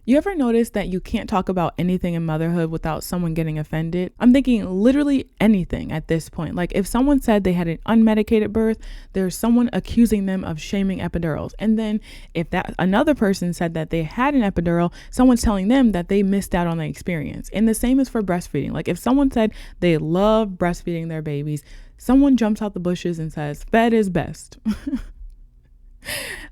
You ever notice that you can't talk about anything in motherhood without someone getting offended? I'm thinking literally anything at this point. Like if someone said they had an unmedicated birth, there's someone accusing them of shaming epidurals. And then if that another person said that they had an epidural, someone's telling them that they missed out on the experience. And the same is for breastfeeding. Like if someone said they love breastfeeding their babies, someone jumps out the bushes and says, fed is best.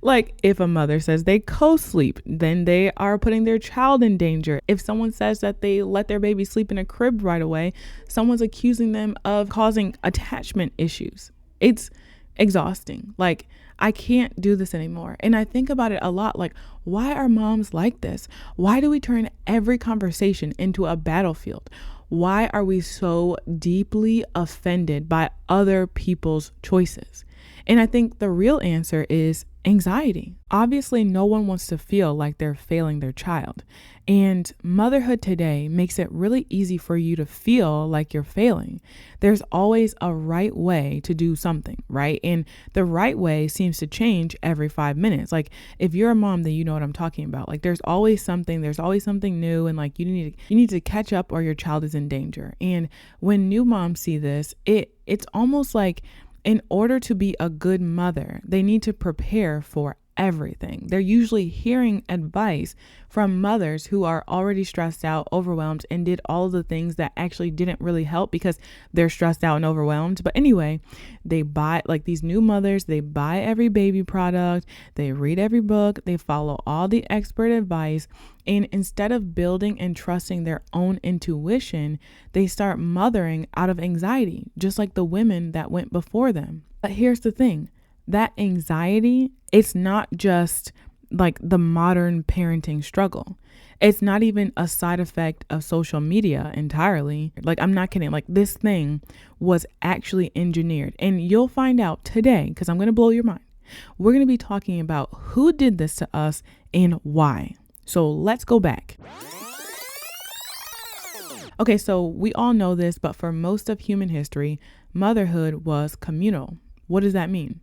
Like if a mother says they co-sleep, then they are putting their child in danger. If someone says that they let their baby sleep in a crib right away, someone's accusing them of causing attachment issues. It's exhausting. Like I can't do this anymore. And I think about it a lot. Like, why are moms like this? Why do we turn every conversation into a battlefield? Why are we so deeply offended by other people's choices? And I think the real answer is anxiety. Obviously, no one wants to feel like they're failing their child. And motherhood today makes it really easy for you to feel like you're failing. There's always a right way to do something, right? And the right way seems to change every 5 minutes. Like if you're a mom, then you know what I'm talking about. Like there's always something new, and like you need to catch up or your child is in danger. And when new moms see this, it's almost like in order to be a good mother, they need to prepare for everything. They're usually hearing advice from mothers who are already stressed out, overwhelmed, and did all of the things that actually didn't really help because they're stressed out and overwhelmed. But anyway, they buy, like these new mothers, they buy every baby product, they read every book, they follow all the expert advice. And instead of building and trusting their own intuition, they start mothering out of anxiety, just like the women that went before them. But here's the thing. That anxiety, it's not just like the modern parenting struggle. It's not even a side effect of social media entirely. Like, I'm not kidding. Like, this thing was actually engineered. And you'll find out today, because I'm going to blow your mind. We're going to be talking about who did this to us and why. So let's go back. Okay, so we all know this, but for most of human history, motherhood was communal. What does that mean?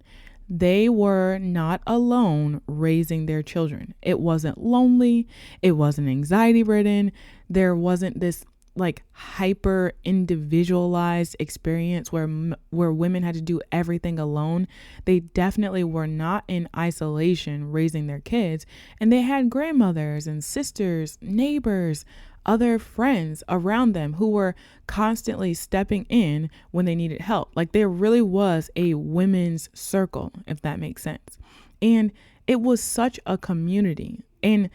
They were not alone raising their children. It wasn't lonely. It wasn't anxiety ridden. There wasn't this like hyper individualized experience where women had to do everything alone. They definitely were not in isolation raising their kids, and they had grandmothers and sisters, neighbors, other friends around them who were constantly stepping in when they needed help. Like there really was a women's circle, if that makes sense. And it was such a community and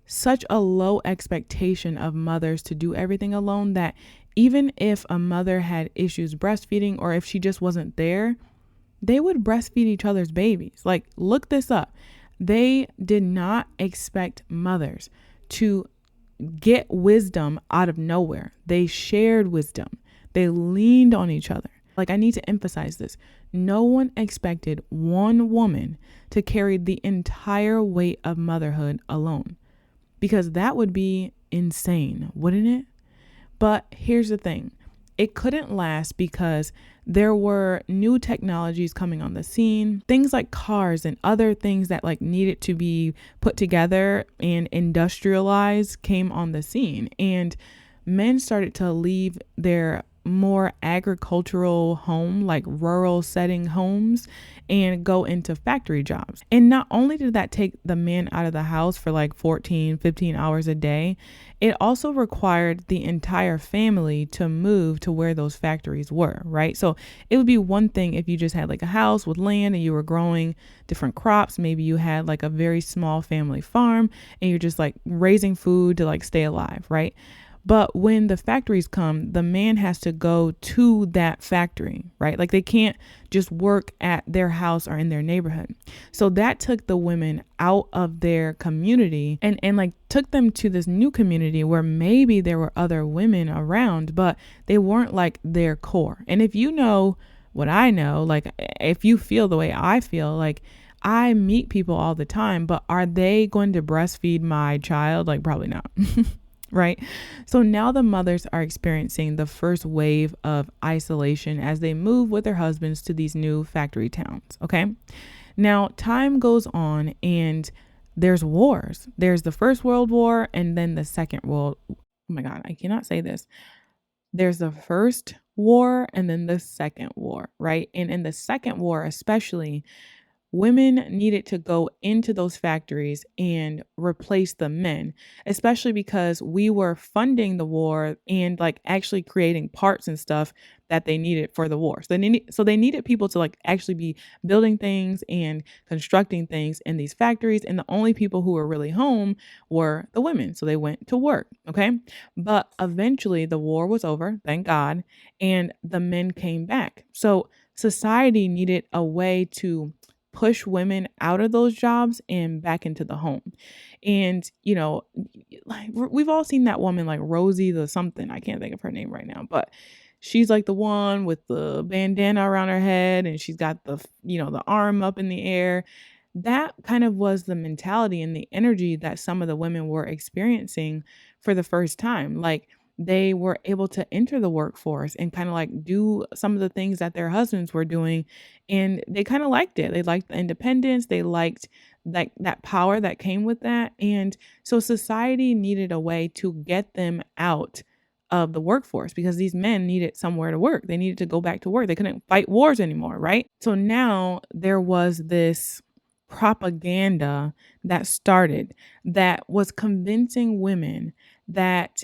such a low expectation of mothers to do everything alone that even if a mother had issues breastfeeding or if she just wasn't there, they would breastfeed each other's babies. Like, look this up. They did not expect mothers to get wisdom out of nowhere. They shared wisdom. They leaned on each other. Like, I need to emphasize this. No one expected one woman to carry the entire weight of motherhood alone, because that would be insane, wouldn't it? But here's the thing. It couldn't last because there were new technologies coming on the scene, things like cars and other things that like needed to be put together and industrialized came on the scene. And men started to leave their more agricultural home, like rural setting homes, and go into factory jobs. And not only did that take the man out of the house for like 14, 15 hours a day, it also required the entire family to move to where those factories were, right? So it would be one thing if you just had like a house with land and you were growing different crops. Maybe you had like a very small family farm and you're just like raising food to like stay alive, right? But when the factories come, the man has to go to that factory, right? Like they can't just work at their house or in their neighborhood. So that took the women out of their community and like took them to this new community where maybe there were other women around, but they weren't like their core. And if you know what I know, like if you feel the way I feel, like I meet people all the time, but are they going to breastfeed my child? Like probably not. Right? So now the mothers are experiencing the first wave of isolation as they move with their husbands to these new factory towns. Okay. Now time goes on and there's wars. There's the First World War and then the Second World. Oh my God, I cannot say this. There's the First War and then the Second War, right? And in the Second War, especially, women needed to go into those factories and replace the men, especially because we were funding the war and like actually creating parts and stuff that they needed for the war. So they needed people to like actually be building things and constructing things in these factories. And the only people who were really home were the women. So they went to work. Okay. But eventually the war was over, thank God, and the men came back. So society needed a way to push women out of those jobs and back into the home. And, like we've all seen that woman like Rosie the something. I can't think of her name right now, but she's like the one with the bandana around her head and she's got the arm up in the air. That kind of was the mentality and the energy that some of the women were experiencing for the first time. Like they were able to enter the workforce and kind of like do some of the things that their husbands were doing. And they kind of liked it. They liked the independence. They liked that power that came with that. And so society needed a way to get them out of the workforce because these men needed somewhere to work. They needed to go back to work. They couldn't fight wars anymore, right? So now there was this propaganda that started that was convincing women that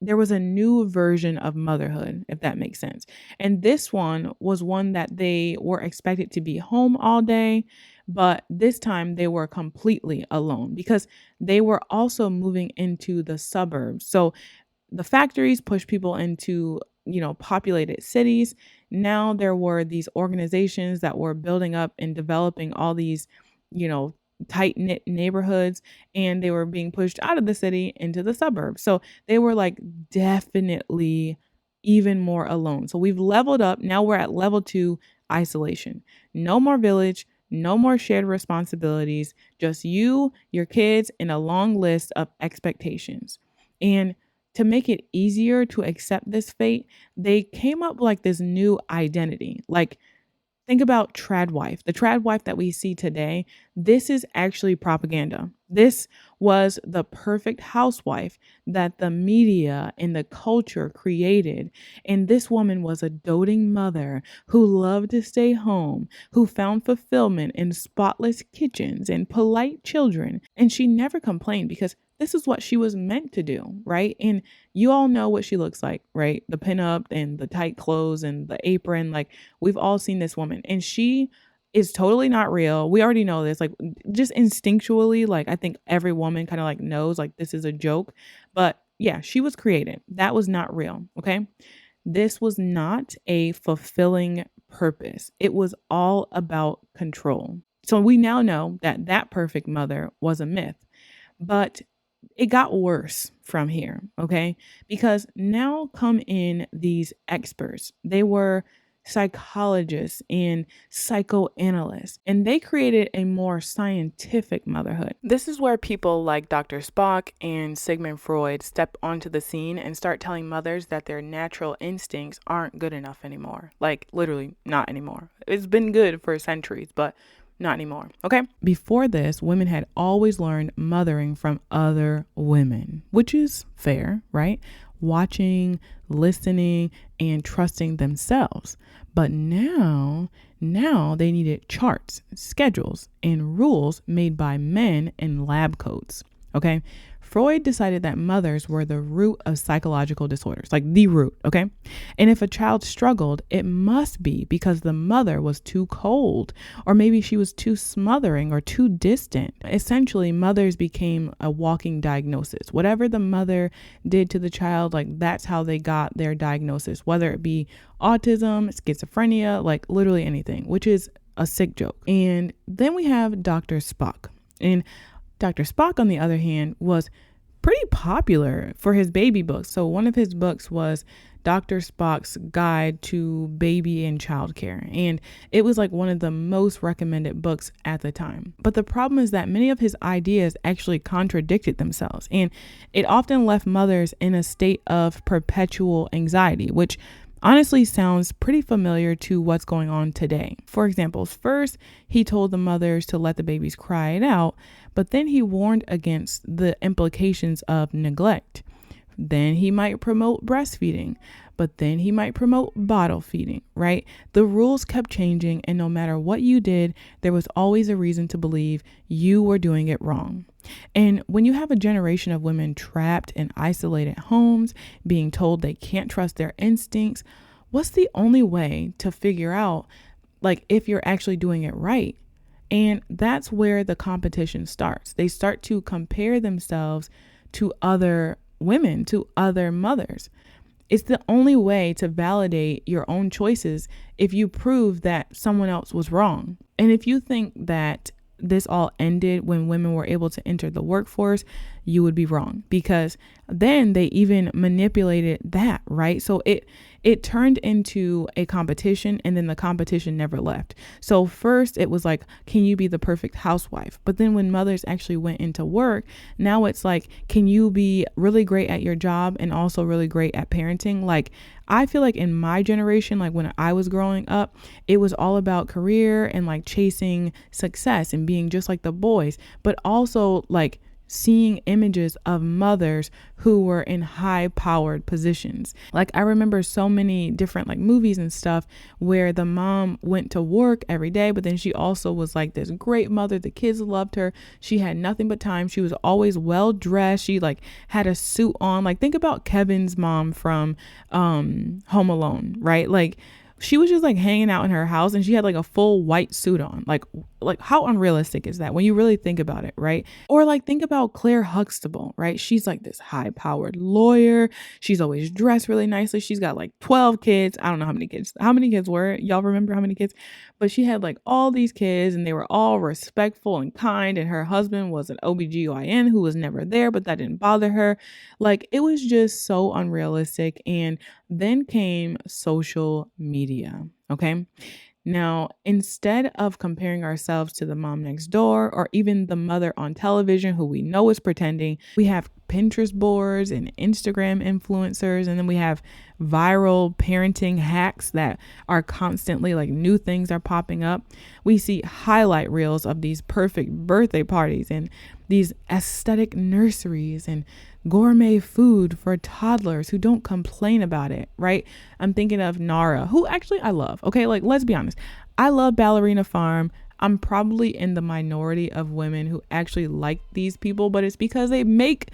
there was a new version of motherhood, if that makes sense. And this one was one that they were expected to be home all day, but this time they were completely alone because they were also moving into the suburbs. So the factories pushed people into, populated cities. Now there were these organizations that were building up and developing all these, tight-knit neighborhoods, and they were being pushed out of the city into the suburbs. So they were like definitely even more alone. So we've leveled up. Now we're at level 2, isolation. No more village, no more shared responsibilities, just you, your kids, and a long list of expectations. And to make it easier to accept this fate, they came up with like this new identity. Like, think about trad wife. The trad wife that we see today, this is actually propaganda. This was the perfect housewife that the media and the culture created. And this woman was a doting mother who loved to stay home, who found fulfillment in spotless kitchens and polite children. And she never complained because this is what she was meant to do, right? And you all know what she looks like, right? The pinup and the tight clothes and the apron. Like, we've all seen this woman, and she is totally not real. We already know this, like, just instinctually, like, I think every woman kind of like knows, like, this is a joke. But yeah, she was created. That was not real, okay? This was not a fulfilling purpose. It was all about control. So we now know that that perfect mother was a myth. But it got worse from here, okay? Because now come in these experts. They were psychologists and psychoanalysts, and they created a more scientific motherhood. This is where people like Dr. Spock and Sigmund Freud step onto the scene and start telling mothers that their natural instincts aren't good enough anymore. Like, literally not anymore. It's been good for centuries, but not anymore. Okay. Before this, women had always learned mothering from other women, which is fair, right? Watching, listening, and trusting themselves. But now they needed charts, schedules, and rules made by men in lab coats. Okay. Freud decided that mothers were the root of psychological disorders, like the root, okay? And if a child struggled, it must be because the mother was too cold, or maybe she was too smothering or too distant. Essentially, mothers became a walking diagnosis. Whatever the mother did to the child, like that's how they got their diagnosis, whether it be autism, schizophrenia, like literally anything, which is a sick joke. And then we have Dr. Spock. And Dr. Spock, on the other hand, was pretty popular for his baby books. So one of his books was Dr. Spock's Guide to Baby and Childcare. And it was like one of the most recommended books at the time. But the problem is that many of his ideas actually contradicted themselves. And it often left mothers in a state of perpetual anxiety, which honestly sounds pretty familiar to what's going on today. For example, first he told the mothers to let the babies cry it out, but then he warned against the implications of neglect. Then he might promote breastfeeding, but then he might promote bottle feeding, right? The rules kept changing, and no matter what you did, there was always a reason to believe you were doing it wrong. And when you have a generation of women trapped in isolated homes, being told they can't trust their instincts, what's the only way to figure out, like, if you're actually doing it right? And that's where the competition starts. They start to compare themselves to other women, to other mothers. It's the only way to validate your own choices if you prove that someone else was wrong. And if you think that this all ended when women were able to enter the workforce, you would be wrong, because then they even manipulated that, right? So it turned into a competition, and then the competition never left. So first it was like, can you be the perfect housewife? But then when mothers actually went into work, now it's like, can you be really great at your job and also really great at parenting? Like, I feel like in my generation, like when I was growing up, it was all about career and like chasing success and being just like the boys, but also like seeing images of mothers who were in high powered positions. Like, I remember so many different like movies and stuff where the mom went to work every day, but then she also was like this great mother. The kids loved her. She had nothing but time. She was always well dressed. She like had a suit on. Like, think about Kevin's mom from Home Alone, right? Like, she was just like hanging out in her house and she had like a full white suit on. Like how unrealistic is that when you really think about it, right? Or like think about Claire Huxtable, right? She's like this high powered lawyer. She's always dressed really nicely. She's got like 12 kids. I don't know how many kids. How many kids were it? Y'all remember how many kids? But she had like all these kids and they were all respectful and kind. And her husband was an OBGYN who was never there, but that didn't bother her. Like, it was just so unrealistic. And then came social media. Okay. Now, instead of comparing ourselves to the mom next door or even the mother on television who we know is pretending, we have Pinterest boards and Instagram influencers, and then we have viral parenting hacks that are constantly like new things are popping up. We see highlight reels of these perfect birthday parties and these aesthetic nurseries and gourmet food for toddlers who don't complain about it, right? I'm thinking of Nara, who actually I love. Okay, like, let's be honest. I love Ballerina Farm. I'm probably in the minority of women who actually like these people, but it's because they make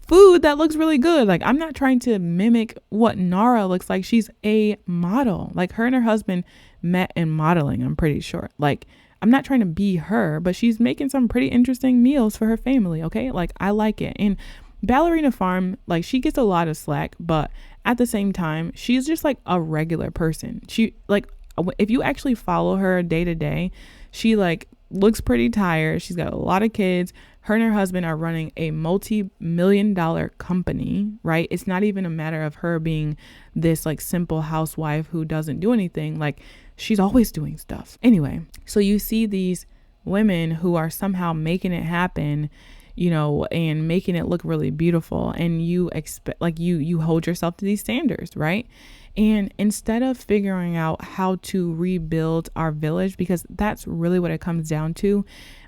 food that looks really good. Like, I'm not trying to mimic what Nara looks like. She's a model. Like, her and her husband met in modeling, I'm pretty sure. Like, I'm not trying to be her, but she's making some pretty interesting meals for her family. Okay, like, I like it. And Ballerina Farm, like, she gets a lot of slack, but at the same time, she's just like a regular person. She, like, if you actually follow her day to day, she like looks pretty tired. She's got a lot of kids. Her and her husband are running a multi-million-dollar company, right? It's not even a matter of her being this like simple housewife who doesn't do anything. Like, she's always doing stuff. Anyway, so you see these women who are somehow making it happen, you know, and making it look really beautiful, and you expect, like, you hold yourself to these standards, right? And instead of figuring out how to rebuild our village, because that's really what it comes down to,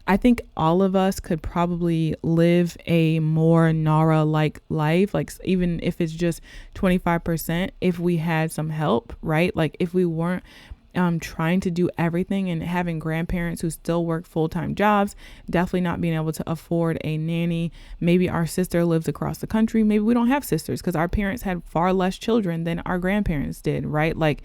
I think all of us could probably live a more Nara-like life, like even if it's just 25%, if we had some help, right? Like, if we weren't trying to do everything and having grandparents who still work full-time jobs, definitely not being able to afford a nanny. Maybe our sister lives across the country. Maybe we don't have sisters because our parents had far less children than our grandparents did, right? Like,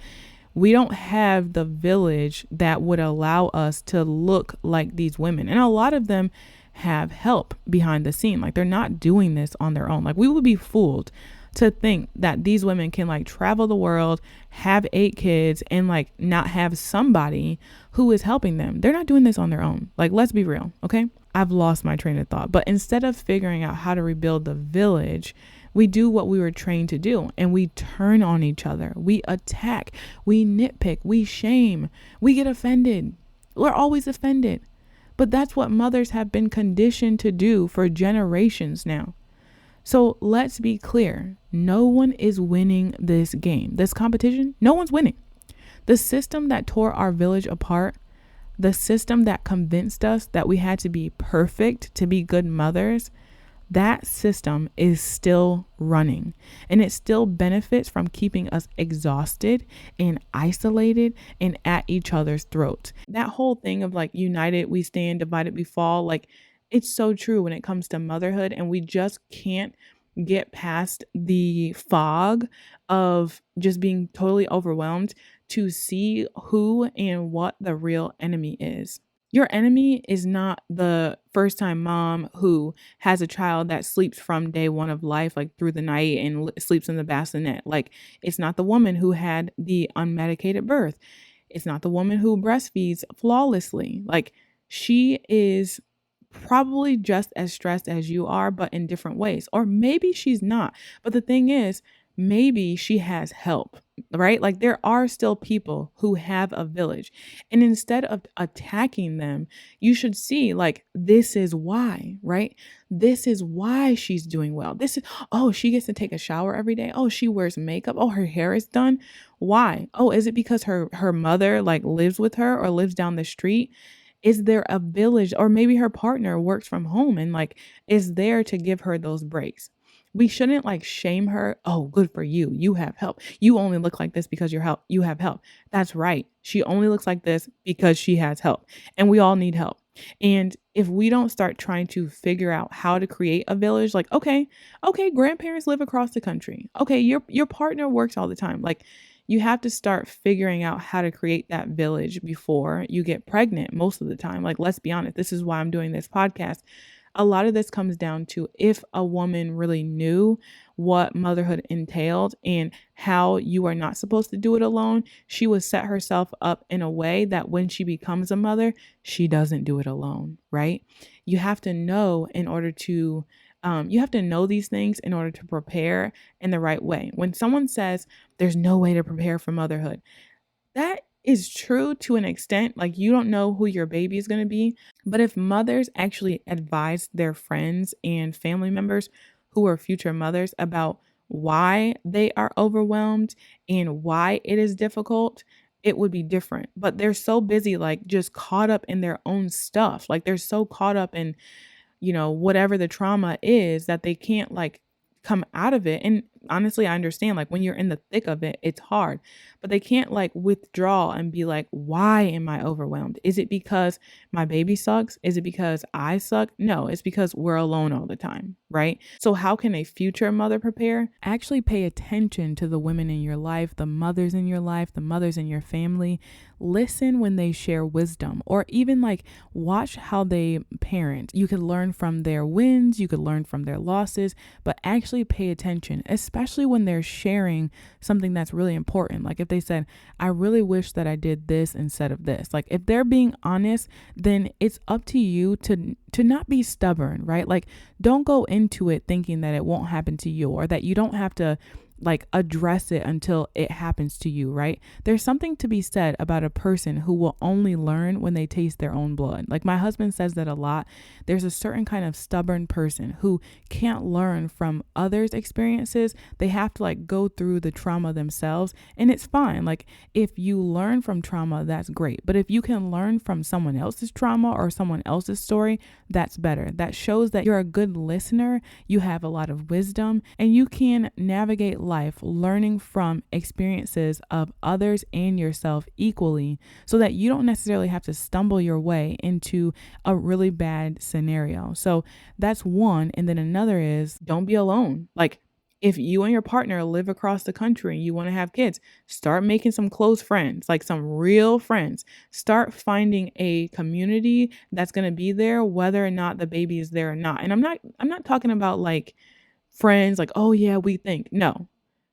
we don't have the village that would allow us to look like these women. And a lot of them have help behind the scene. Like, they're not doing this on their own. Like, we would be fooled to think that these women can like travel the world, have 8 kids, and like not have somebody who is helping them. They're not doing this on their own. Like, let's be real. Okay. I've lost my train of thought, but instead of figuring out how to rebuild the village, we do what we were trained to do, and we turn on each other. We attack, we nitpick, we shame, we get offended. We're always offended, but that's what mothers have been conditioned to do for generations now. So let's be clear. No one is winning this game. This competition, no one's winning. The system that tore our village apart, the system that convinced us that we had to be perfect to be good mothers, that system is still running, and it still benefits from keeping us exhausted and isolated and at each other's throats. That whole thing of like, united we stand, divided we fall, like, it's so true when it comes to motherhood, and we just can't get past the fog of just being totally overwhelmed to see who and what the real enemy is. Your enemy is not the first time mom who has a child that sleeps from day one of life, like through the night and sleeps in the bassinet. Like, it's not the woman who had the unmedicated birth. It's not the woman who breastfeeds flawlessly. Like, she is probably just as stressed as you are, but in different ways. Or maybe she's not. But the thing is, maybe she has help, right? Like, there are still people who have a village. And instead of attacking them, you should see, like, this is why, right? This is why she's doing well. This is, oh, she gets to take a shower every day. Oh, she wears makeup. Oh, her hair is done. Why? Oh, is it because her mother like lives with her or lives down the street? Is there a village, or maybe her partner works from home and like is there to give her those breaks? We shouldn't like shame her. Oh, good for you. You have help. You only look like this because you have help. That's right. She only looks like this because she has help. And we all need help. And if we don't start trying to figure out how to create a village, like, okay, grandparents live across the country. Okay, your partner works all the time. Like, you have to start figuring out how to create that village before you get pregnant most of the time. Like, let's be honest, this is why I'm doing this podcast. A lot of this comes down to if a woman really knew what motherhood entailed and how you are not supposed to do it alone, she would set herself up in a way that when she becomes a mother, she doesn't do it alone, right? You have to know in order to you have to know these things in order to prepare in the right way. When someone says there's no way to prepare for motherhood, that is true to an extent. Like, you don't know who your baby is going to be. But if mothers actually advise their friends and family members who are future mothers about why they are overwhelmed and why it is difficult, it would be different. But they're so busy, like just caught up in their own stuff. Like, they're so caught up in whatever the trauma is that they can't like come out of it. And honestly, I understand, like, when you're in the thick of it, it's hard, but they can't like withdraw and be like, why am I overwhelmed? Is it because my baby sucks? Is it because I suck? No, it's because we're alone all the time, right? So how can a future mother prepare? Actually pay attention to the women in your life, the mothers in your life, the mothers in your family. Listen when they share wisdom, or even like watch how they parent. You could learn from their wins, you could learn from their losses, but actually pay attention, especially when they're sharing something that's really important. Like if they said, I really wish that I did this instead of this. Like if they're being honest, then it's up to you to not be stubborn, right? Like, don't go into it thinking that it won't happen to you, or that you don't have to like address it until it happens to you, right? There's something to be said about a person who will only learn when they taste their own blood. Like, my husband says that a lot. There's a certain kind of stubborn person who can't learn from others' experiences. They have to like go through the trauma themselves, and it's fine. Like, if you learn from trauma, that's great. But if you can learn from someone else's trauma or someone else's story, that's better. That shows that you're a good listener, you have a lot of wisdom, and you can navigate life learning from experiences of others and yourself equally, so that you don't necessarily have to stumble your way into a really bad scenario. So that's one. And then another is, don't be alone. Like, if you and your partner live across the country and you want to have kids, start making some close friends, like some real friends. Start finding a community that's going to be there whether or not the baby is there or not. And I'm not talking about like friends like, oh yeah, we think. No.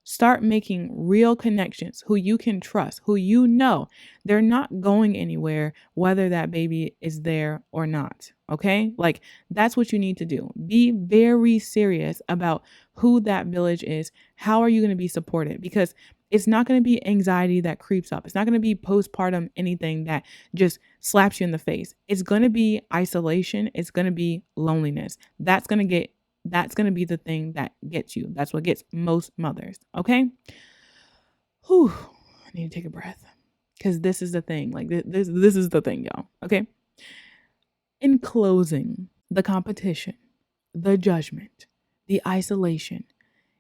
Start making real connections who you can trust, who you know they're not going anywhere, whether that baby is there or not. Okay? Like, that's what you need to do. Be very serious about who that village is. How are you going to be supported? Because it's not going to be anxiety that creeps up. It's not going to be postpartum anything that just slaps you in the face. It's going to be isolation. It's going to be loneliness. That's going to get That's going to be the thing that gets you. That's what gets most mothers. Okay. Whew. I need to take a breath because this is the thing. Like this is the thing, y'all. Okay. In closing, the competition, the judgment, the isolation,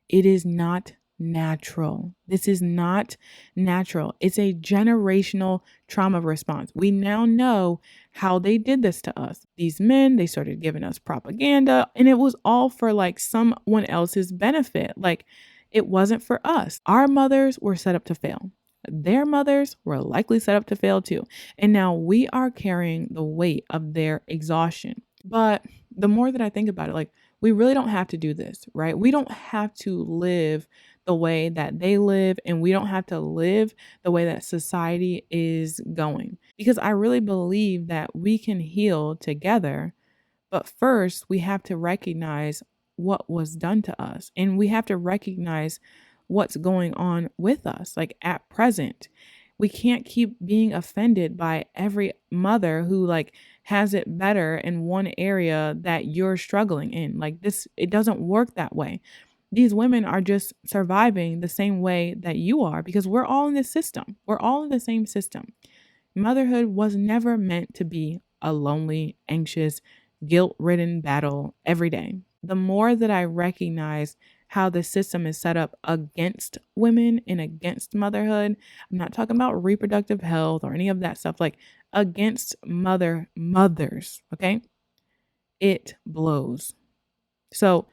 it is not natural. This is not natural. It's a generational trauma response. We now know how they did this to us. These men, they started giving us propaganda, and it was all for like someone else's benefit. Like it wasn't for us. Our mothers were set up to fail. Their mothers were likely set up to fail too. And now we are carrying the weight of their exhaustion. But the more that I think about it, like we really don't have to do this, right? We don't have to live the way that they live, and we don't have to live the way that society is going. Because I really believe that we can heal together, but first we have to recognize what was done to us, and we have to recognize what's going on with us, like at present. We can't keep being offended by every mother who like has it better in one area that you're struggling in. Like this, it doesn't work that way. These women are just surviving the same way that you are because we're all in this system. We're all in the same system. Motherhood was never meant to be a lonely, anxious, guilt-ridden battle every day. The more that I recognize how the system is set up against women and against motherhood, I'm not talking about reproductive health or any of that stuff, like against mothers, okay? It blows. So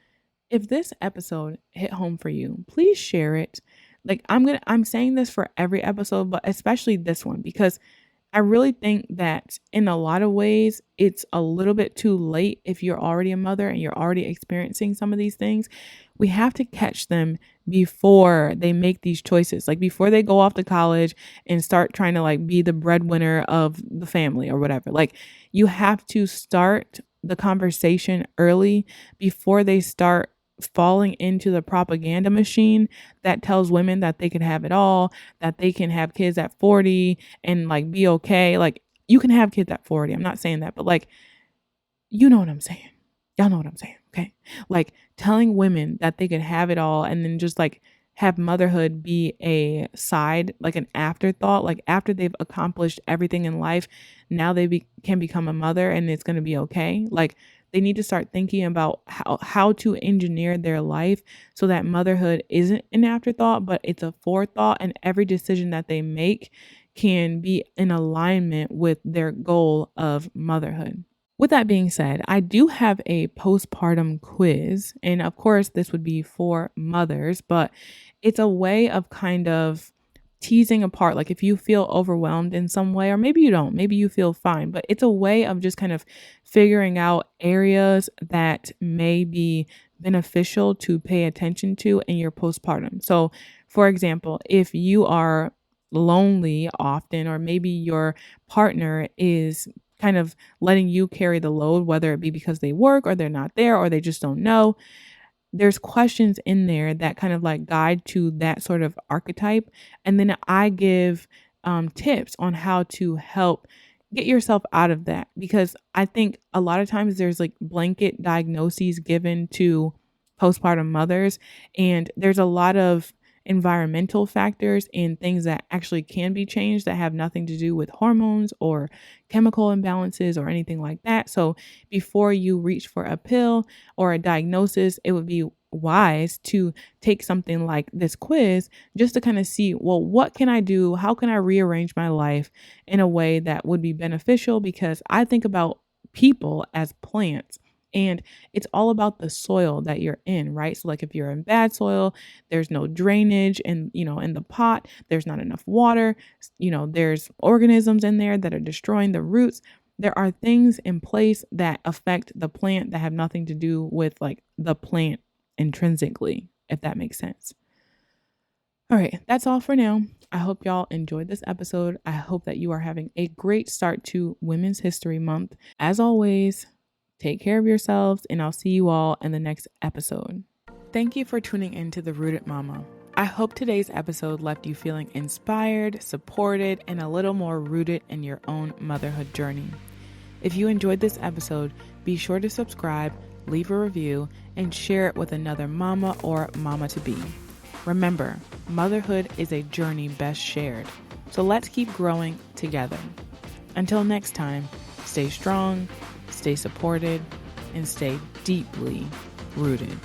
if this episode hit home for you, please share it. Like I'm saying this for every episode, but especially this one, because I really think that in a lot of ways, it's a little bit too late if you're already a mother and you're already experiencing some of these things. We have to catch them before they make these choices, like before they go off to college and start trying to like be the breadwinner of the family or whatever. Like you have to start the conversation early before they start falling into the propaganda machine that tells women that they can have it all, that they can have kids at 40 and like be okay. Like you can have kids at 40. I'm not saying that, but like, you know what I'm saying. Y'all know what I'm saying. Okay. Like telling women that they could have it all and then just like have motherhood be a side, like an afterthought, like after they've accomplished everything in life, now they can become a mother and it's going to be okay. Like they need to start thinking about how to engineer their life so that motherhood isn't an afterthought, but it's a forethought, and every decision that they make can be in alignment with their goal of motherhood. With that being said, I do have a postpartum quiz, and of course this would be for mothers, but it's a way of kind of teasing apart, like if you feel overwhelmed in some way, or maybe you don't, maybe you feel fine, but it's a way of just kind of figuring out areas that may be beneficial to pay attention to in your postpartum. So for example, if you are lonely often, or maybe your partner is kind of letting you carry the load, whether it be because they work or they're not there or they just don't know, there's questions in there that kind of like guide to that sort of archetype. And then I give tips on how to help get yourself out of that, because I think a lot of times there's like blanket diagnoses given to postpartum mothers, and there's a lot of environmental factors and things that actually can be changed that have nothing to do with hormones or chemical imbalances or anything like that. So before you reach for a pill or a diagnosis, it would be wise to take something like this quiz just to kind of see, well, what can I do? How can I rearrange my life in a way that would be beneficial? Because I think about people as plants. And it's all about the soil that you're in, right? So like if you're in bad soil, there's no drainage and, in the pot, there's not enough water, there's organisms in there that are destroying the roots. There are things in place that affect the plant that have nothing to do with like the plant intrinsically, if that makes sense. All right, that's all for now. I hope y'all enjoyed this episode. I hope that you are having a great start to Women's History Month. As always, take care of yourselves, and I'll see you all in the next episode. Thank you for tuning in to The Rooted Mama. I hope today's episode left you feeling inspired, supported, and a little more rooted in your own motherhood journey. If you enjoyed this episode, be sure to subscribe, leave a review, and share it with another mama or mama-to-be. Remember, motherhood is a journey best shared, so let's keep growing together. Until next time, stay strong, stay supported, and stay deeply rooted.